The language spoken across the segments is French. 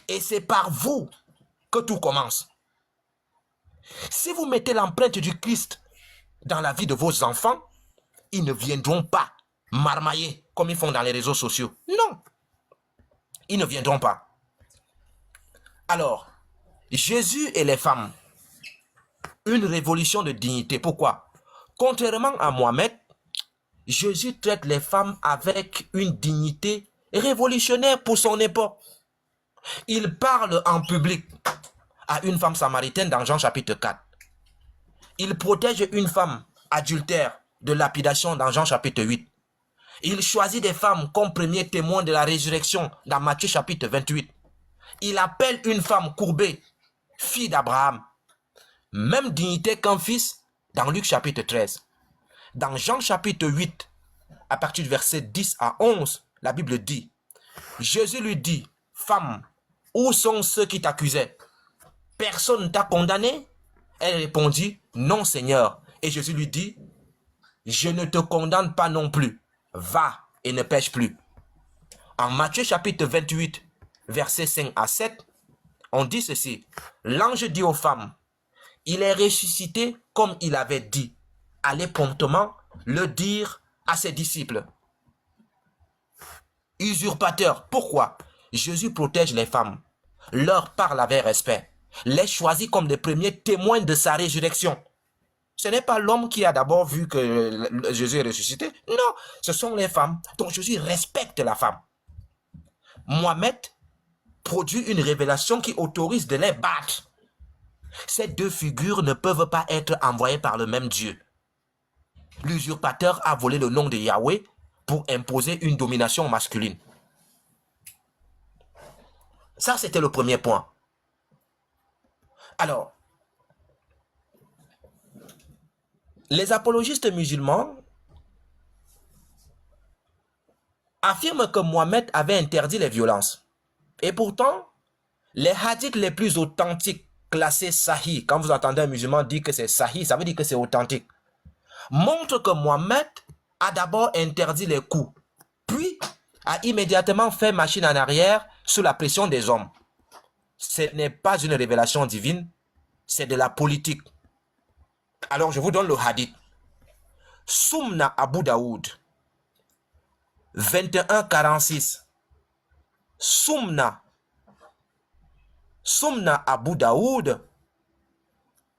Et c'est par vous que tout commence. Si vous mettez l'empreinte du Christ dans la vie de vos enfants, ils ne viendront pas marmailler comme ils font dans les réseaux sociaux. Non, ils ne viendront pas. Alors, Jésus et les femmes, une révolution de dignité. Pourquoi? Contrairement à Mohamed, Jésus traite les femmes avec une dignité révolutionnaire pour son époque. Il parle en public à une femme samaritaine dans Jean chapitre 4. Il protège une femme adultère de lapidation dans Jean chapitre 8. Il choisit des femmes comme premier témoin de la résurrection dans Matthieu chapitre 28. Il appelle une femme courbée, fille d'Abraham. Même dignité qu'un fils dans Luc chapitre 13. Dans Jean chapitre 8, à partir du verset 10 à 11, la Bible dit, Jésus lui dit, femme, où sont ceux qui t'accusaient? Personne ne t'a condamné? Elle répondit, non Seigneur. Et Jésus lui dit, je ne te condamne pas non plus. Va et ne pêche plus. En Matthieu chapitre 28, versets 5 à 7, on dit ceci. L'ange dit aux femmes, il est ressuscité comme il avait dit. Allez promptement le dire à ses disciples. Usurpateur, pourquoi? Jésus protège les femmes, leur parle avec respect, les choisit comme les premiers témoins de sa résurrection. Ce n'est pas l'homme qui a d'abord vu que Jésus est ressuscité. Non, ce sont les femmes. Donc Jésus respecte la femme. Mohamed produit une révélation qui autorise de les battre. Ces deux figures ne peuvent pas être envoyées par le même Dieu. L'usurpateur a volé le nom de Yahweh pour imposer une domination masculine. Ça, c'était le premier point. Alors, les apologistes musulmans affirment que Mohamed avait interdit les violences. Et pourtant, les hadiths les plus authentiques, classés sahih, quand vous entendez un musulman dire que c'est sahih, ça veut dire que c'est authentique, montrent que Mohamed a d'abord interdit les coups, puis a immédiatement fait machine en arrière sous la pression des hommes. Ce n'est pas une révélation divine, c'est de la politique. Alors je vous donne le hadith. Soumna Abu Daoud 21-46. Soumna Abu Daoud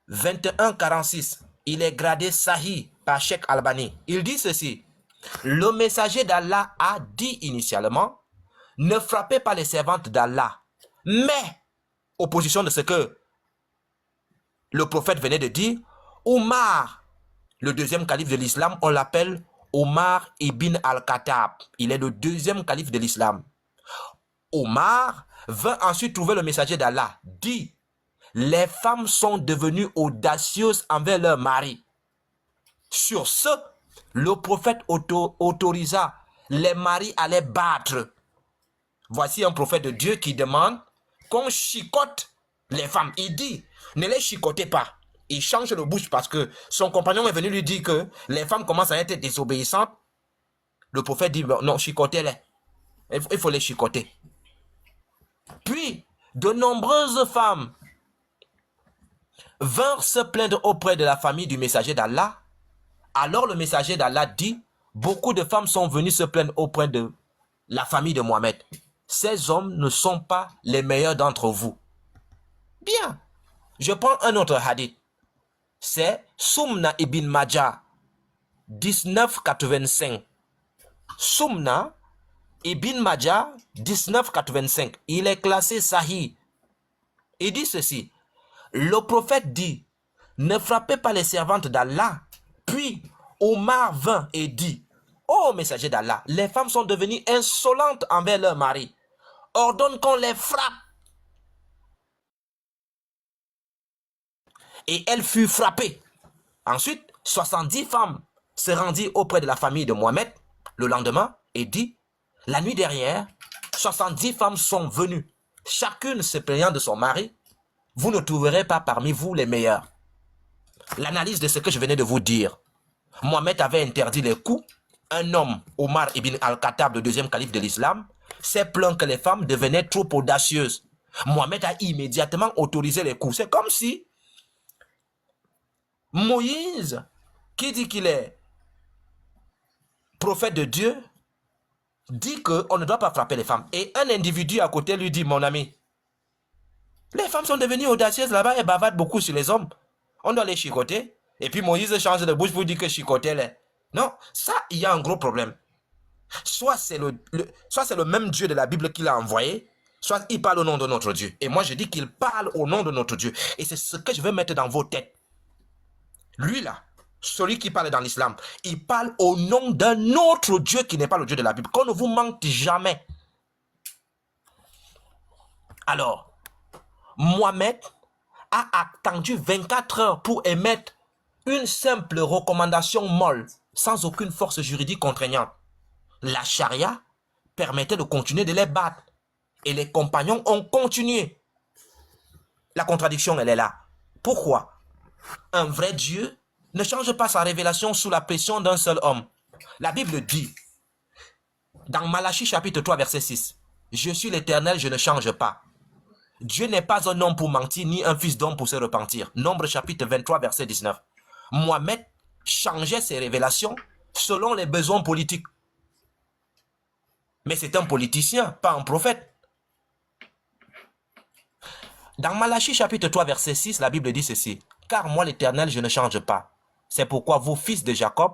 21-46. Il est gradé Sahih par Cheikh Albani. Il dit ceci. Le messager d'Allah a dit initialement, ne frappez pas les servantes d'Allah. Mais, opposition de ce que le prophète venait de dire, Omar, le deuxième calife de l'islam, on l'appelle Omar ibn al-Khattab. Il est le deuxième calife de l'islam. Omar vint ensuite trouver le messager d'Allah. Dit, les femmes sont devenues audacieuses envers leur mari. Sur ce, le prophète autorisa les maris à les battre. Voici un prophète de Dieu qui demande qu'on chicote les femmes. Il dit, ne les chicotez pas. Il change le bouche parce que son compagnon est venu lui dire que les femmes commencent à être désobéissantes. Le prophète dit, non, chicotez-les. Il faut les chicoter. Puis, de nombreuses femmes vinrent se plaindre auprès de la famille du messager d'Allah. Alors le messager d'Allah dit, beaucoup de femmes sont venues se plaindre auprès de la famille de Mohamed. Ces hommes ne sont pas les meilleurs d'entre vous. Bien, je prends un autre hadith. C'est Soumna ibn Majah 1985. Soumna ibn Majah 1985. Il est classé Sahih. Il dit ceci. Le prophète dit, ne frappez pas les servantes d'Allah. Puis Omar vint et dit, ô messager d'Allah, les femmes sont devenues insolentes envers leur mari. Ordonne qu'on les frappe. Et elle fut frappée. Ensuite, 70 femmes se rendirent auprès de la famille de Mohamed le lendemain et dit, la nuit dernière, 70 femmes sont venues, chacune se plaignant de son mari. Vous ne trouverez pas parmi vous les meilleurs. L'analyse de ce que je venais de vous dire. Mohamed avait interdit les coups. Un homme, Omar ibn al-Khattab, le deuxième calife de l'islam, s'est plaint que les femmes devenaient trop audacieuses. Mohamed a immédiatement autorisé les coups. C'est comme si Moïse, qui dit qu'il est prophète de Dieu, dit qu'on ne doit pas frapper les femmes. Et un individu à côté lui dit, mon ami, les femmes sont devenues audacieuses là-bas et bavardent beaucoup sur les hommes. On doit les chicoter. Et puis Moïse change de bouche pour dire que chicoter les... Non, ça, il y a un gros problème. Soit c'est le même Dieu de la Bible qui l'a envoyé, soit il parle au nom de notre Dieu. Et moi, je dis qu'il parle au nom de notre Dieu. Et c'est ce que je veux mettre dans vos têtes. Lui là, celui qui parle dans l'islam, il parle au nom d'un autre Dieu qui n'est pas le Dieu de la Bible. Qu'on ne vous mente jamais. Alors, Mohamed a attendu 24 heures pour émettre une simple recommandation molle, sans aucune force juridique contraignante. La charia permettait de continuer de les battre. Et les compagnons ont continué. La contradiction, elle est là. Pourquoi? Un vrai Dieu ne change pas sa révélation sous la pression d'un seul homme. La Bible dit, dans Malachie chapitre 3, verset 6, « Je suis l'Éternel, je ne change pas. Dieu n'est pas un homme pour mentir, ni un fils d'homme pour se repentir. » Nombre chapitre 23, verset 19. Mohamed changeait ses révélations selon les besoins politiques. Mais c'est un politicien, pas un prophète. Dans Malachie chapitre 3, verset 6, la Bible dit ceci. « Car moi l'Éternel, je ne change pas. C'est pourquoi vous, fils de Jacob,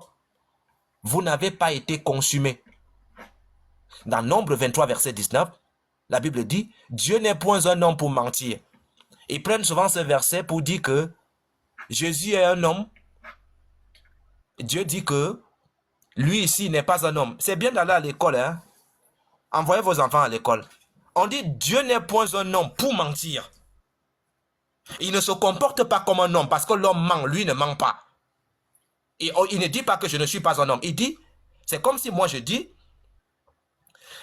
vous n'avez pas été consumés. » Dans Nombre 23, verset 19, la Bible dit « Dieu n'est point un homme pour mentir. » Ils prennent souvent ce verset pour dire que Jésus est un homme. Dieu dit que lui ici n'est pas un homme. C'est bien d'aller à l'école, hein. Envoyez vos enfants à l'école. On dit Dieu n'est point un homme pour mentir. Il ne se comporte pas comme un homme parce que l'homme ment, lui ne ment pas. Et il ne dit pas que je ne suis pas un homme. Il dit, c'est comme si moi je dis,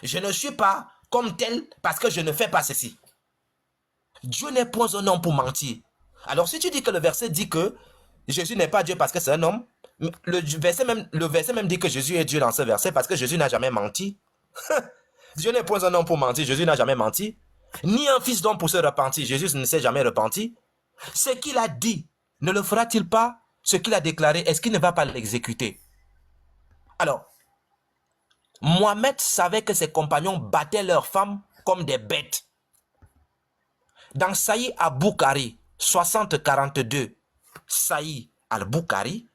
je ne suis pas comme tel parce que je ne fais pas ceci. Dieu n'est point un homme pour mentir. Alors si tu dis que le verset dit que Jésus n'est pas Dieu parce que c'est un homme, le verset même dit que Jésus est Dieu dans ce verset parce que Jésus n'a jamais menti. Dieu n'est point un homme pour mentir, Jésus n'a jamais menti. Ni un fils d'homme pour se repentir, Jésus ne s'est jamais repenti. Ce qu'il a dit, ne le fera-t-il pas? Ce qu'il a déclaré, est-ce qu'il ne va pas l'exécuter? Alors, Mohamed savait que ses compagnons battaient leurs femmes comme des bêtes. Dans Saïd al-Bukhari, 60-42, Saïd al-Bukhari,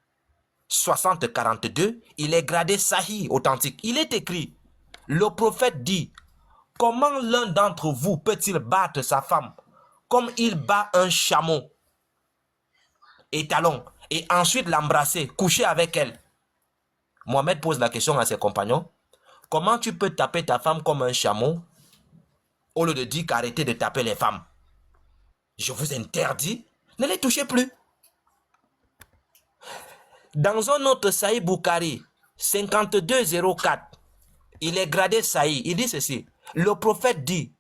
60-42, il est gradé Sahih authentique. Il est écrit, le prophète dit, comment l'un d'entre vous peut-il battre sa femme comme il bat un chameau? Étalon. Et ensuite l'embrasser, coucher avec elle. Mohamed pose la question à ses compagnons. Comment tu peux taper ta femme comme un chameau au lieu de dire qu'arrêtez de taper les femmes? Je vous interdis, ne les touchez plus. Dans un autre Saïd Bukhari, 52-04, il est gradé Saïd. Il dit ceci. Le prophète dit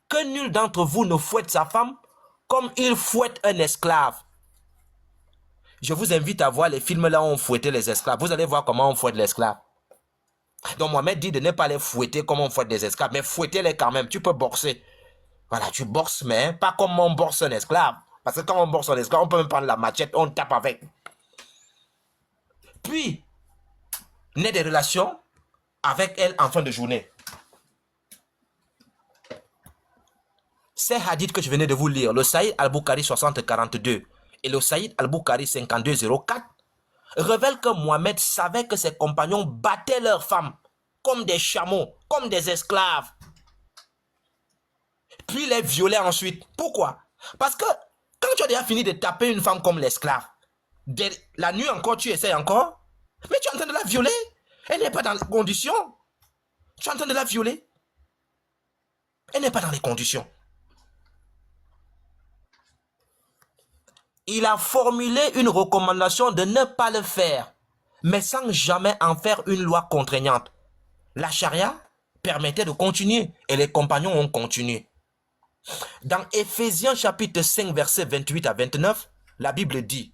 que nul d'entre vous ne fouette sa femme comme il fouette un esclave. Je vous invite à voir les films là où on fouettait les esclaves. Vous allez voir comment on fouette l'esclave. Donc Mohamed dit de ne pas les fouetter comme on fouette des esclaves, mais fouettez-les quand même. Tu peux boxer. Voilà, tu boxes, mais pas comme on boxe un esclave. Parce que quand on boxe un esclave, on peut même prendre la machette, on tape avec. Puis, naît des relations avec elle en fin de journée. Ces hadiths que je venais de vous lire, le Saïd al-Bukhari 60-42 et le Saïd al-Bukhari 52-04, révèlent que Mohamed savait que ses compagnons battaient leurs femmes comme des chameaux, comme des esclaves. Puis les violaient ensuite. Pourquoi? Parce que quand tu as déjà fini de taper une femme comme l'esclave, la nuit encore, tu essaies encore, mais tu es en train de la violer. Elle n'est pas dans les conditions. Tu es en train de la violer. Elle n'est pas dans les conditions. Il a formulé une recommandation de ne pas le faire, mais sans jamais en faire une loi contraignante. La charia permettait de continuer et les compagnons ont continué. Dans Éphésiens chapitre 5, versets 28 à 29, la Bible dit,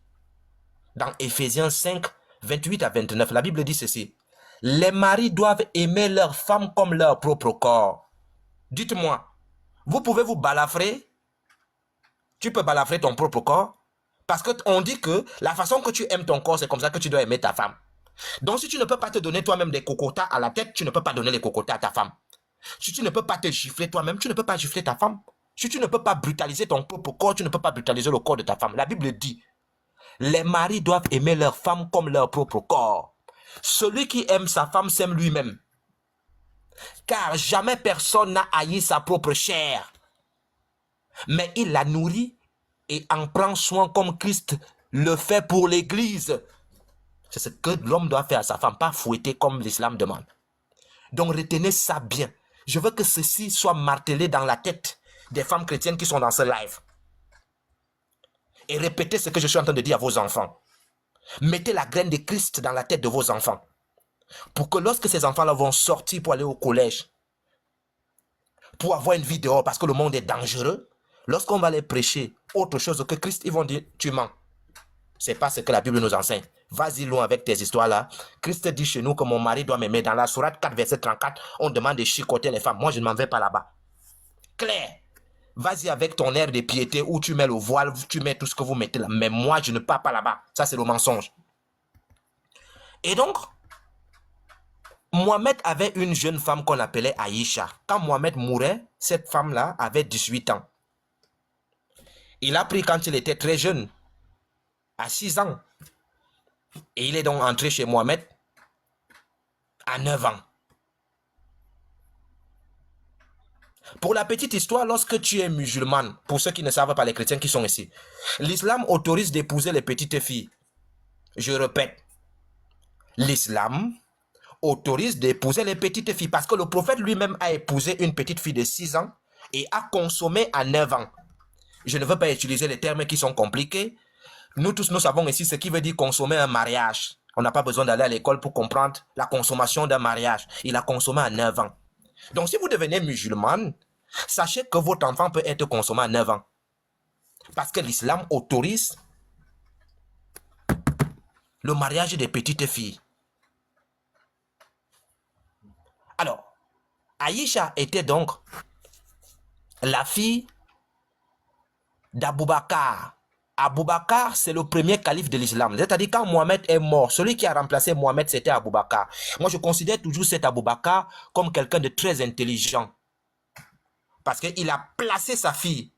dans Éphésiens 5, 28 à 29, la Bible dit ceci. Les maris doivent aimer leurs femmes comme leur propre corps. Dites-moi, vous pouvez vous balafrer Tu peux balafrer ton propre corps. Parce qu'on dit que la façon que tu aimes ton corps, c'est comme ça que tu dois aimer ta femme. Donc si tu ne peux pas te donner toi-même des cocotas à la tête, tu ne peux pas donner les cocotas à ta femme. Si tu ne peux pas te gifler toi-même, tu ne peux pas gifler ta femme. Si tu ne peux pas brutaliser ton propre corps, tu ne peux pas brutaliser le corps de ta femme. La Bible dit, les maris doivent aimer leur femme comme leur propre corps. Celui qui aime sa femme s'aime lui-même. Car jamais personne n'a haï sa propre chair. Mais il la nourrit et en prend soin comme Christ le fait pour l'Église. C'est ce que l'homme doit faire à sa femme, pas fouetter comme l'islam demande. Donc retenez ça bien. Je veux que ceci soit martelé dans la tête des femmes chrétiennes qui sont dans ce live. Et répétez ce que je suis en train de dire à vos enfants. Mettez la graine de Christ dans la tête de vos enfants. Pour que lorsque ces enfants-là vont sortir pour aller au collège, pour avoir une vie dehors parce que le monde est dangereux, lorsqu'on va les prêcher autre chose que Christ, ils vont dire, tu mens. C'est pas ce que la Bible nous enseigne. Vas-y loin avec tes histoires-là. Christ dit chez nous que mon mari doit m'aimer. Dans la sourate 4, verset 34, on demande de chicoter les femmes. Moi, je ne m'en vais pas là-bas. Claire. Vas-y avec ton air de piété où tu mets le voile, tu mets tout ce que vous mettez là. Mais moi, je ne pars pas là-bas. Ça, c'est le mensonge. Et donc, Mohamed avait une jeune femme qu'on appelait Aïcha. Quand Mohamed mourait, cette femme-là avait 18 ans. Il a pris quand il était très jeune, à 6 ans. Et il est donc entré chez Mohamed à 9 ans. Pour la petite histoire, lorsque tu es musulmane, pour ceux qui ne savent pas, les chrétiens qui sont ici, l'islam autorise d'épouser les petites filles. Je répète, l'islam autorise d'épouser les petites filles parce que le prophète lui-même a épousé une petite fille de 6 ans et a consommé à 9 ans. Je ne veux pas utiliser les termes qui sont compliqués. Nous tous, nous savons ici ce qui veut dire consommer un mariage. On n'a pas besoin d'aller à l'école pour comprendre la consommation d'un mariage. Il a consommé à 9 ans. Donc si vous devenez musulmane, sachez que votre enfant peut être consommé à 9 ans. Parce que l'islam autorise le mariage des petites filles. Alors, Aïcha était donc la fille d'Abou Bakar. Abou Bakar, c'est le premier calife de l'islam. C'est-à-dire quand Mohamed est mort, celui qui a remplacé Mohamed, c'était Abou Bakar. Moi, je considère toujours cet Abou Bakar comme quelqu'un de très intelligent. Parce qu'il a placé sa fille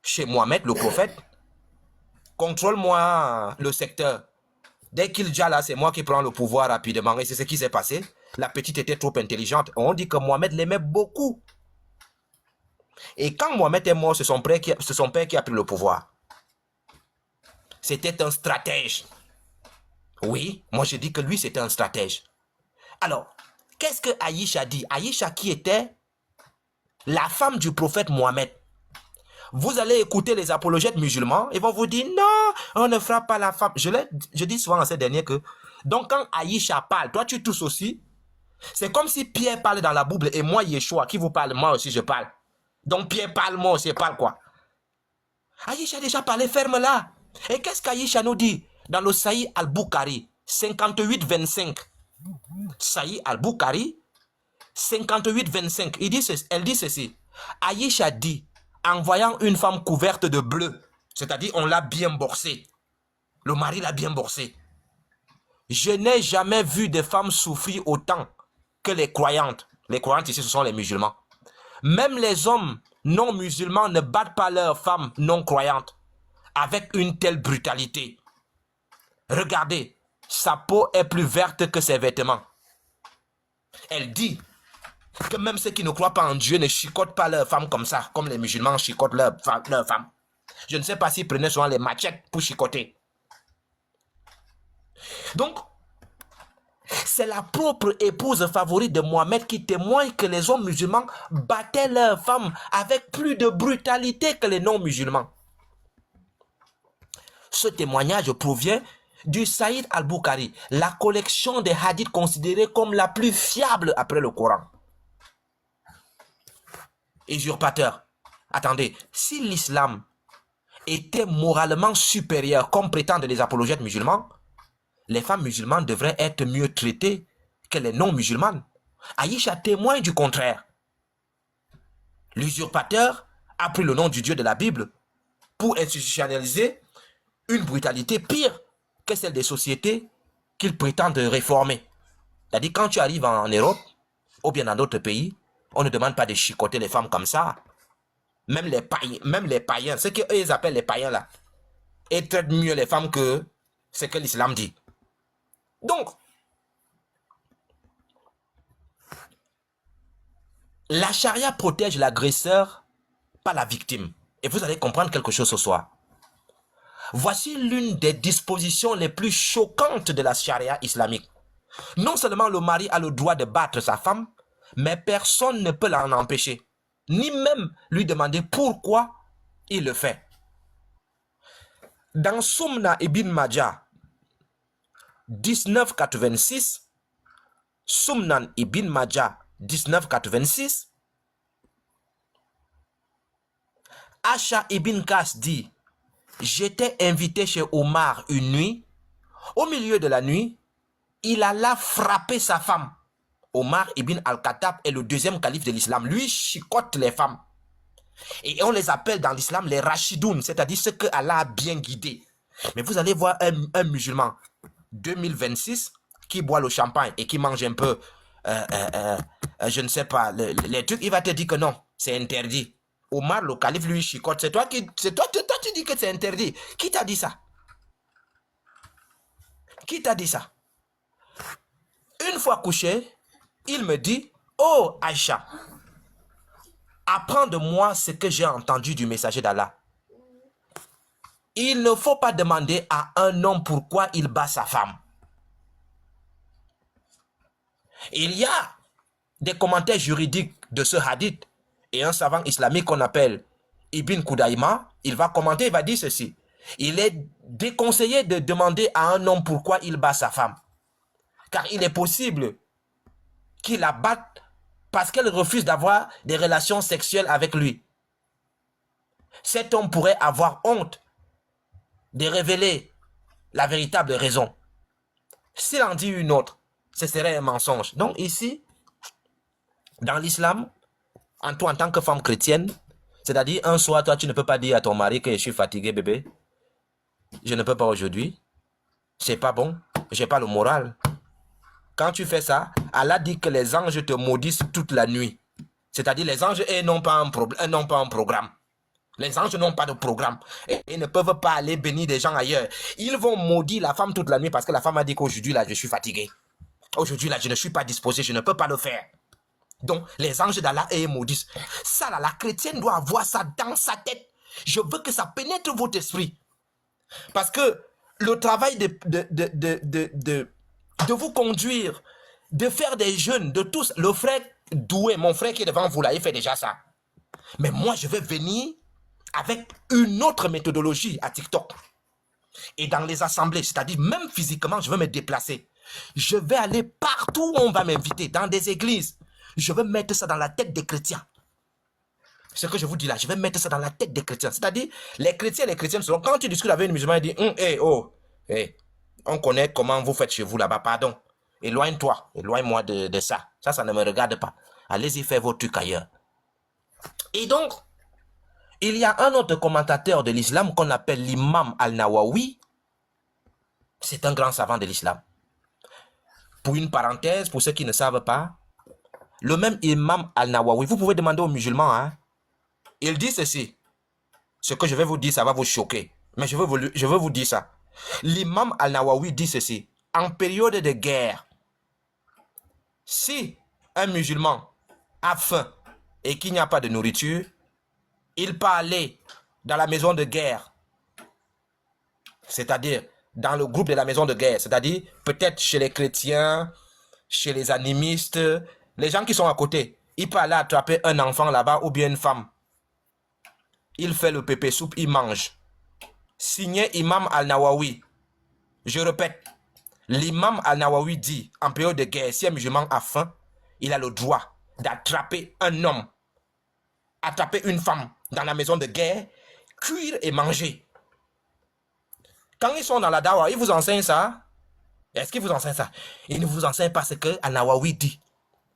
chez Mohamed, le prophète. Contrôle-moi le secteur. Dès qu'il dit là, c'est moi qui prends le pouvoir rapidement. Et c'est ce qui s'est passé. La petite était trop intelligente. On dit que Mohamed l'aimait beaucoup. Et quand Mohamed est mort, c'est son père qui a pris le pouvoir. C'était un stratège. Oui, moi je dis que lui c'était un stratège. Alors, qu'est-ce que Aïcha dit? Aïcha qui était la femme du prophète Mohamed. Vous allez écouter les apologètes musulmans, ils vont vous dire non, on ne frappe pas la femme. Je dis souvent à ces derniers que, donc quand Aïcha parle, toi tu tousses aussi. C'est comme si Pierre parle dans la Bible et moi Yeshua qui vous parle, moi aussi je parle. Donc Pierre parle, moi aussi je parle quoi. Aïcha a déjà parlé ferme là. Et qu'est-ce qu'Aïcha nous dit dans le Sahih al-Bukhari 58-25. Sahih al-Bukhari 58-25. Elle dit ceci. Aïcha dit, en voyant une femme couverte de bleu, c'est-à-dire on l'a bien borsée, le mari l'a bien borsée. Je n'ai jamais vu de femmes souffrir autant que les croyantes. Les croyantes ici, ce sont les musulmans. Même les hommes non musulmans ne battent pas leurs femmes non croyantes avec une telle brutalité. Regardez, sa peau est plus verte que ses vêtements. Elle dit que même ceux qui ne croient pas en Dieu ne chicotent pas leurs femmes comme ça, comme les musulmans chicotent leurs femmes. Je ne sais pas s'ils prenaient souvent les machettes pour chicoter. Donc, c'est la propre épouse favorite de Mohamed qui témoigne que les hommes musulmans battaient leurs femmes avec plus de brutalité que les non-musulmans. Ce témoignage provient du Sahih al-Bukhari, la collection des hadiths considérée comme la plus fiable après le Coran. Usurpateur. Attendez, si l'islam était moralement supérieur, comme prétendent les apologètes musulmans, les femmes musulmanes devraient être mieux traitées que les non-musulmanes. Aïcha témoigne du contraire. L'usurpateur a pris le nom du Dieu de la Bible pour institutionnaliser une brutalité pire que celle des sociétés qu'ils prétendent réformer. C'est-à-dire, quand tu arrives en Europe, ou bien dans d'autres pays, on ne demande pas de chicoter les femmes comme ça. Même les païens, ce qu'ils appellent les païens là, ils traitent mieux les femmes que ce que l'islam dit. Donc, la charia protège l'agresseur, pas la victime. Et vous allez comprendre quelque chose ce soir. Voici l'une des dispositions les plus choquantes de la charia islamique. Non seulement le mari a le droit de battre sa femme, mais personne ne peut l'en empêcher, ni même lui demander pourquoi il le fait. Dans Sumna ibn Majah 1986, Sumnan ibn Majah 1986, Asha ibn Qas dit: j'étais invité chez Omar une nuit. Au milieu de la nuit, il alla frapper sa femme. Omar ibn al-Khattab est le deuxième calife de l'islam. Lui chicote les femmes. Et on les appelle dans l'islam les Rashidoun, c'est-à-dire ceux que Allah a bien guidés. Mais vous allez voir un musulman 2026 qui boit le champagne et qui mange un peu, je ne sais pas, les trucs, il va te dire que non, c'est interdit. Omar, le calife, lui chicote. C'est toi qui dis que c'est interdit. Qui t'a dit ça? Qui t'a dit ça? Une fois couché, il me dit: oh Aïcha, apprends de moi ce que j'ai entendu du messager d'Allah. Il ne faut pas demander à un homme pourquoi il bat sa femme. Il y a des commentaires juridiques de ce hadith et un savant islamique qu'on appelle Ibn Khudaïma, il va commenter, il va dire ceci: il est déconseillé de demander à un homme pourquoi il bat sa femme, car il est possible qu'il la batte parce qu'elle refuse d'avoir des relations sexuelles avec lui. Cet homme pourrait avoir honte de révéler la véritable raison. S'il en dit une autre, ce serait un mensonge. Donc ici, dans l'islam, toi en tant que femme chrétienne, c'est-à-dire un soir, toi tu ne peux pas dire à ton mari que je suis fatigué bébé, je ne peux pas aujourd'hui, c'est pas bon, j'ai pas le moral. Quand tu fais ça, Allah dit que les anges te maudissent toute la nuit. C'est-à-dire les anges n'ont pas un programme. Les anges n'ont pas de programme. Et ils ne peuvent pas aller bénir des gens ailleurs. Ils vont maudire la femme toute la nuit parce que la femme a dit qu'aujourd'hui là je suis fatigué. Aujourd'hui là je ne suis pas disposé, je ne peux pas le faire. Donc les anges d'Allah maudissent. Ça là, la chrétienne doit avoir ça dans sa tête. Je veux que ça pénètre votre esprit. Parce que le travail de vous conduire, de faire des jeûnes, de tous, le frère doué, mon frère qui est devant vous là, il fait déjà ça. Mais moi, je vais venir avec une autre méthodologie à TikTok. Et dans les assemblées, c'est-à-dire même physiquement, je vais me déplacer. Je vais aller partout où on va m'inviter, dans des églises. Je vais mettre ça dans la tête des chrétiens. Ce que je vous dis là, je vais mettre ça dans la tête des chrétiens. C'est-à-dire, les chrétiens et les chrétiennes seront, quand tu discutes avec un musulman, il dit, on connaît comment vous faites chez vous là-bas, pardon. Éloigne-toi, éloigne-moi de ça. Ça ne me regarde pas. Allez-y faire vos trucs ailleurs. Et donc, il y a un autre commentateur de l'islam qu'on appelle l'imam al-Nawawi. C'est un grand savant de l'islam. Pour une parenthèse, pour ceux qui ne savent pas, le même imam al-Nawawi, vous pouvez demander aux musulmans, hein, il dit ceci. Ce que je vais vous dire, ça va vous choquer. Mais je veux vous dire ça. L'imam al-Nawawi dit ceci. En période de guerre, si un musulman a faim et qu'il n'y a pas de nourriture, il peut aller dans la maison de guerre, c'est-à-dire dans le groupe de la maison de guerre, c'est-à-dire peut-être chez les chrétiens, chez les animistes, les gens qui sont à côté. Il peut aller attraper un enfant là-bas ou bien une femme. Il fait le pépé soupe, il mange. Signé Imam al-Nawawi. Je répète, l'imam al-Nawawi dit, en période de guerre, si un musulman a faim, il a le droit d'attraper un homme, attraper une femme dans la maison de guerre, cuire et manger. Quand ils sont dans la dawa, ils vous enseignent ça. Est-ce qu'ils vous enseignent ça? Ils ne vous enseignent pas ce que al-Nawawi dit.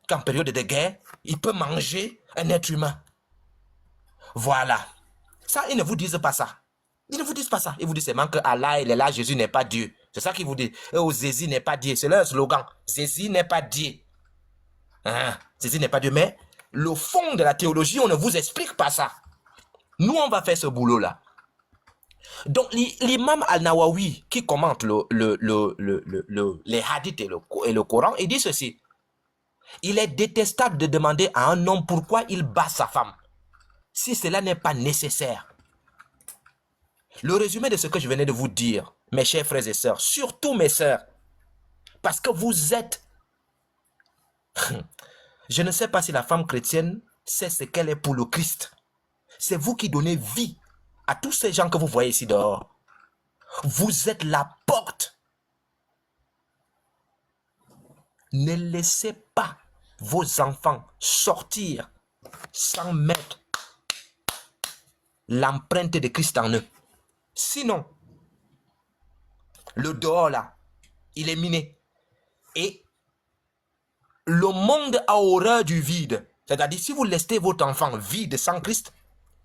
Qu'en période de guerre, il peut manger un être humain. Voilà. Ça, ils ne vous disent pas ça. Ils ne vous disent pas ça. Ils vous disent seulement que Allah, il est là, Jésus n'est pas Dieu. C'est ça qu'ils vous disent. Oh, Jésus n'est pas Dieu. C'est leur slogan. Jésus n'est pas Dieu. Hein? Jésus n'est pas Dieu. Mais le fond de la théologie, on ne vous explique pas ça. Nous, on va faire ce boulot-là. Donc, l'imam Al-Nawawi, qui commente les hadiths et le Coran, il dit ceci. Il est détestable de demander à un homme pourquoi il bat sa femme, si cela n'est pas nécessaire. Le résumé de ce que je venais de vous dire, mes chers frères et sœurs, surtout mes sœurs, parce que vous êtes... Je ne sais pas si la femme chrétienne sait ce qu'elle est pour le Christ. C'est vous qui donnez vie à tous ces gens que vous voyez ici dehors. Vous êtes la porte. Ne laissez pas vos enfants sortir sans mettre l'empreinte de Christ en eux. Sinon, le dehors là, il est miné. Et le monde a horreur du vide. C'est-à-dire, si vous laissez votre enfant vide sans Christ,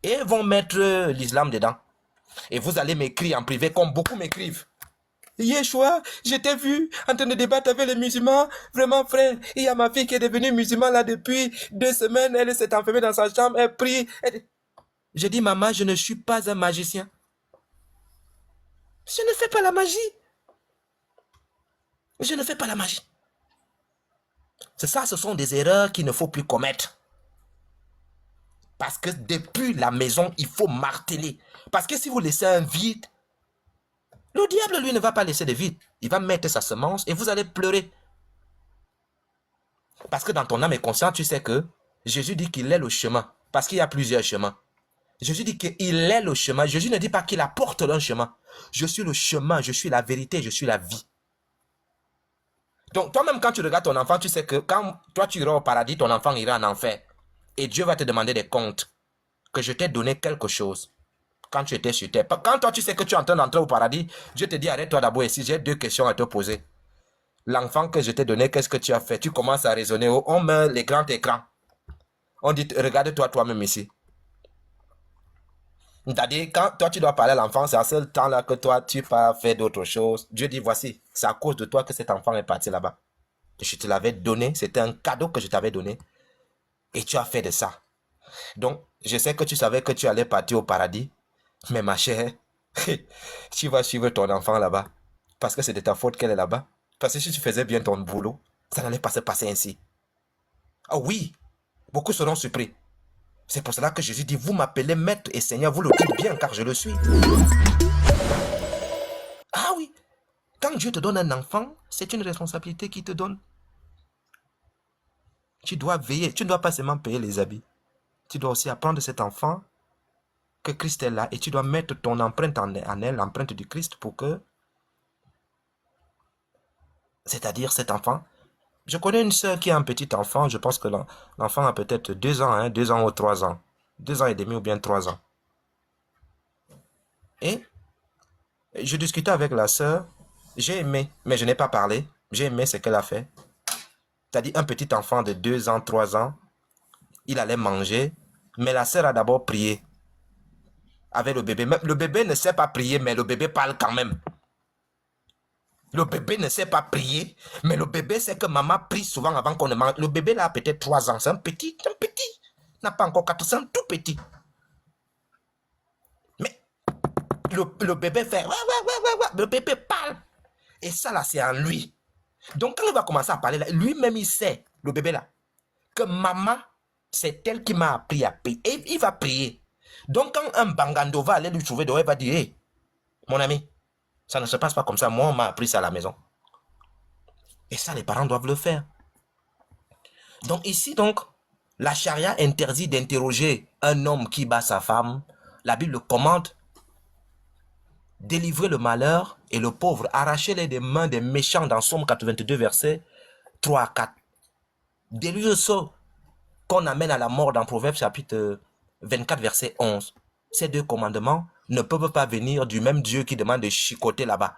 ils vont mettre l'islam dedans. Et vous allez m'écrire en privé comme beaucoup m'écrivent. Yeshua, je t'ai vu en train de débattre avec les musulmans. Vraiment, frère, il y a ma fille qui est devenue musulmane là depuis 2 semaines. Elle s'est enfermée dans sa chambre, elle prie. Je dis, maman, je ne suis pas un magicien. Je ne fais pas la magie. Je ne fais pas la magie. C'est ça, ce sont des erreurs qu'il ne faut plus commettre. Parce que depuis la maison, il faut marteler. Parce que si vous laissez un vide, le diable, lui, ne va pas laisser de vide. Il va mettre sa semence et vous allez pleurer. Parce que dans ton âme et conscience, tu sais que Jésus dit qu'il est le chemin. Parce qu'il y a plusieurs chemins. Jésus dit qu'il est le chemin. Jésus ne dit pas qu'il apporte un chemin. Je suis le chemin, je suis la vérité, je suis la vie. Donc toi-même, quand tu regardes ton enfant, tu sais que quand toi tu iras au paradis, ton enfant ira en enfer. Et Dieu va te demander des comptes. Que je t'ai donné quelque chose. Quand tu étais sur terre. Quand toi tu sais que tu es en train d'entrer au paradis, Dieu te dit arrête-toi d'abord ici, j'ai 2 questions à te poser. L'enfant que je t'ai donné, qu'est-ce que tu as fait? Tu commences à raisonner. On met les grands écrans. On dit regarde-toi toi-même ici. C'est-à-dire, quand toi tu dois parler à l'enfant, c'est à ce temps-là que toi tu vas faire d'autres choses. Dieu dit voici, c'est à cause de toi que cet enfant est parti là-bas. Je te l'avais donné, c'était un cadeau que je t'avais donné. Et tu as fait de ça. Donc, je sais que tu savais que tu allais partir au paradis. Mais ma chère, tu vas suivre ton enfant là-bas. Parce que c'est de ta faute qu'elle est là-bas. Parce que si tu faisais bien ton boulot, ça n'allait pas se passer ainsi. Ah oui, beaucoup seront surpris. C'est pour cela que Jésus dit, vous m'appelez maître et Seigneur, vous le dites bien car je le suis. Ah oui, quand Dieu te donne un enfant, c'est une responsabilité qu'il te donne. Tu dois veiller, tu ne dois pas seulement payer les habits. Tu dois aussi apprendre de cet enfant que Christ est là et tu dois mettre ton empreinte en elle, l'empreinte du Christ pour que, c'est-à-dire cet enfant. Je connais une sœur qui a un petit enfant, je pense que l'enfant a peut-être 2 ans, 2 ans ou 3 ans. 2 ans et demi ou bien 3 ans. Et je discutais avec la sœur, j'ai aimé, mais je n'ai pas parlé. J'ai aimé ce qu'elle a fait. C'est-à-dire un petit enfant de 2 ans, 3 ans, il allait manger, mais la sœur a d'abord prié avec le bébé. Même le bébé ne sait pas prier, mais le bébé parle quand même. Le bébé ne sait pas prier, mais le bébé sait que maman prie souvent avant qu'on ne mange. Le bébé là a peut-être 3 ans, c'est un petit. Il n'a pas encore 4 ans, tout petit. Mais le bébé fait, le bébé parle. Et ça là, c'est en lui. Donc quand il va commencer à parler, lui-même il sait, le bébé là, que maman, c'est elle qui m'a appris à prier. Et il va prier. Donc quand un bangando va aller lui trouver dehors, il va dire, hey, mon ami, ça ne se passe pas comme ça. Moi, on m'a appris ça à la maison. Et ça, les parents doivent le faire. Donc ici, donc, la charia interdit d'interroger un homme qui bat sa femme. La Bible commande délivrer le malheur et le pauvre, arracher-les des mains des méchants dans Somme 82, versets 3 à 4. Délivrer ceux qu'on amène à la mort dans Proverbes chapitre 24, verset 11. Ces 2 commandements ne peuvent pas venir du même Dieu qui demande de chicoter là-bas.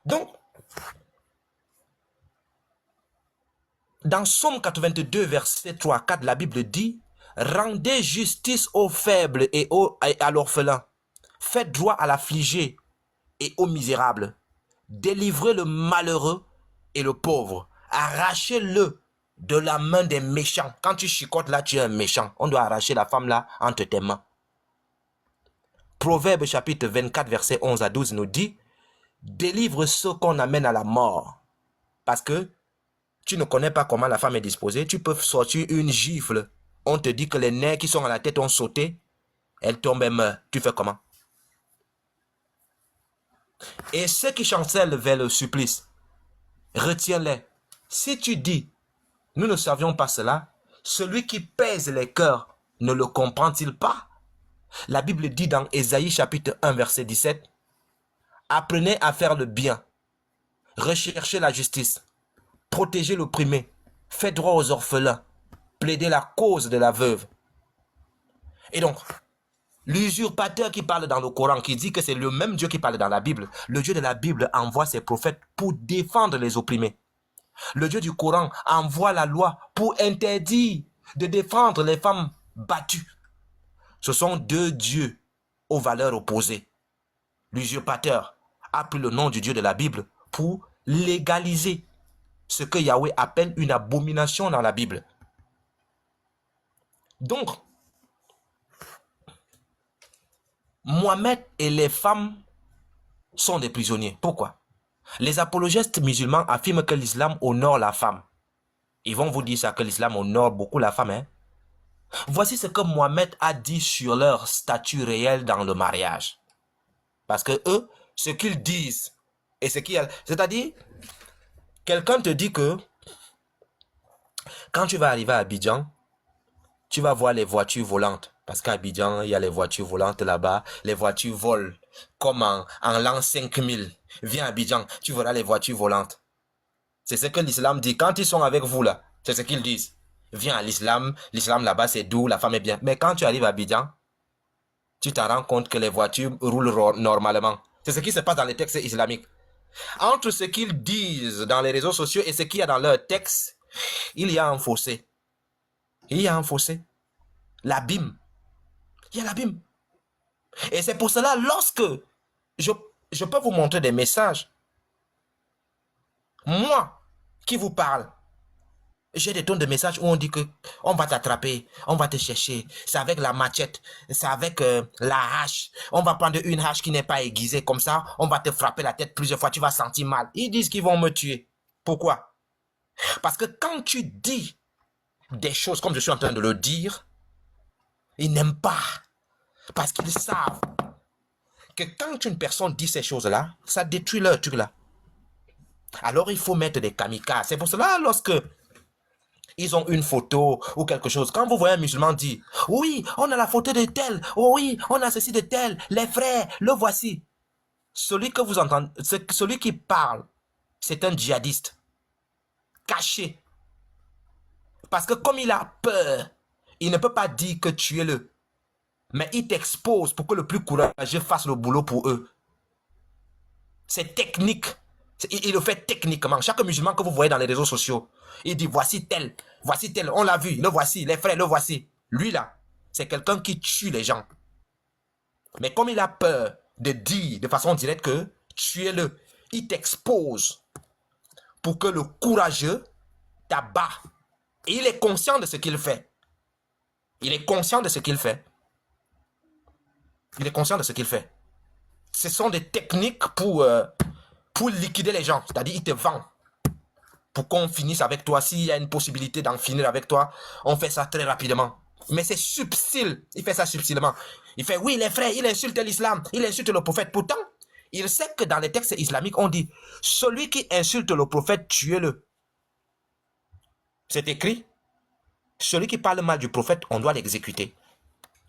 Donc, dans Somme 82, verset 3 à 4, la Bible dit, rendez justice aux faibles et à l'orphelin. Faites droit à l'affligé et au misérable. Délivrez le malheureux et le pauvre. Arrachez-le de la main des méchants. Quand tu chicotes là, tu es un méchant. On doit arracher la femme là entre tes mains. Proverbe chapitre 24, verset 11 à 12 nous dit, délivre ceux qu'on amène à la mort. Parce que tu ne connais pas comment la femme est disposée. Tu peux sortir une gifle. On te dit que les nerfs qui sont à la tête ont sauté. Elle tombe et meurt. Tu fais comment? Et ceux qui chancellent vers le supplice, retiens-les. Si tu dis, nous ne savions pas cela, celui qui pèse les cœurs ne le comprend-il pas? La Bible dit dans Ésaïe chapitre 1 verset 17, apprenez à faire le bien, recherchez la justice, protégez l'opprimé, faites droit aux orphelins, plaidez la cause de la veuve. Et donc, l'usurpateur qui parle dans le Coran, qui dit que c'est le même Dieu qui parle dans la Bible, le Dieu de la Bible envoie ses prophètes pour défendre les opprimés. Le Dieu du Coran envoie la loi pour interdire de défendre les femmes battues. Ce sont deux dieux aux valeurs opposées. L'usurpateur a pris le nom du Dieu de la Bible pour légaliser ce que Yahweh appelle une abomination dans la Bible. Donc, Mohamed et les femmes sont des prisonniers. Pourquoi? Les apologistes musulmans affirment que l'islam honore la femme. Ils vont vous dire ça, que l'islam honore beaucoup la femme. Hein? Voici ce que Mohamed a dit sur leur statut réel dans le mariage. Parce que eux, ce qu'ils disent, et ce qu'ils... C'est-à-dire, quelqu'un te dit que quand tu vas arriver à Abidjan, tu vas voir les voitures volantes. Parce qu'à Abidjan, il y a les voitures volantes là-bas. Les voitures volent comme en l'an 5000. Viens à Abidjan, tu verras les voitures volantes. C'est ce que l'islam dit. Quand ils sont avec vous là, c'est ce qu'ils disent. Viens à l'islam. L'islam là-bas, c'est doux, la femme est bien. Mais quand tu arrives à Abidjan, tu te rends compte que les voitures roulent normalement. C'est ce qui se passe dans les textes islamiques. Entre ce qu'ils disent dans les réseaux sociaux et ce qu'il y a dans leurs textes, il y a un fossé. Il y a un fossé. L'abîme. Il y a l'abîme. Et c'est pour cela, lorsque je peux vous montrer des messages, moi qui vous parle, j'ai des tonnes de messages où on dit que on va t'attraper, on va te chercher, c'est avec la machette, c'est avec la hache, on va prendre une hache qui n'est pas aiguisée comme ça, on va te frapper la tête plusieurs fois, tu vas sentir mal. Ils disent qu'ils vont me tuer. Pourquoi? Parce que quand tu dis des choses comme je suis en train de le dire, ils n'aiment pas. Parce qu'ils savent que quand une personne dit ces choses-là, ça détruit leur truc là. Alors il faut mettre des kamikazes. C'est pour cela, lorsque ils ont une photo ou quelque chose, quand vous voyez un musulman dire, oui, on a la photo de tel, oh oui, on a ceci de tel, les frères, le voici. Celui que vous entendez, celui qui parle, c'est un djihadiste. Caché. Parce que comme il a peur, il ne peut pas dire que tuez-le. Mais il t'expose pour que le plus courageux fasse le boulot pour eux. C'est technique. Il le fait techniquement. Chaque musulman que vous voyez dans les réseaux sociaux, il dit voici tel, on l'a vu, le voici, les frères, le voici. Lui là, c'est quelqu'un qui tue les gens. Mais comme il a peur de dire de façon directe que tuez-le, il t'expose pour que le courageux t'abat. Et il est conscient de ce qu'il fait. Il est conscient de ce qu'il fait. Il est conscient de ce qu'il fait. Ce sont des techniques pour liquider les gens. C'est-à-dire, il te vend. Pour qu'on finisse avec toi. S'il y a une possibilité d'en finir avec toi, on fait ça très rapidement. Mais c'est subtil. Il fait ça subtilement. Il fait, oui, les frères, il insulte l'islam. Il insulte le prophète. Pourtant, il sait que dans les textes islamiques, on dit, celui qui insulte le prophète, tuez-le. C'est écrit. Celui qui parle mal du prophète, on doit l'exécuter.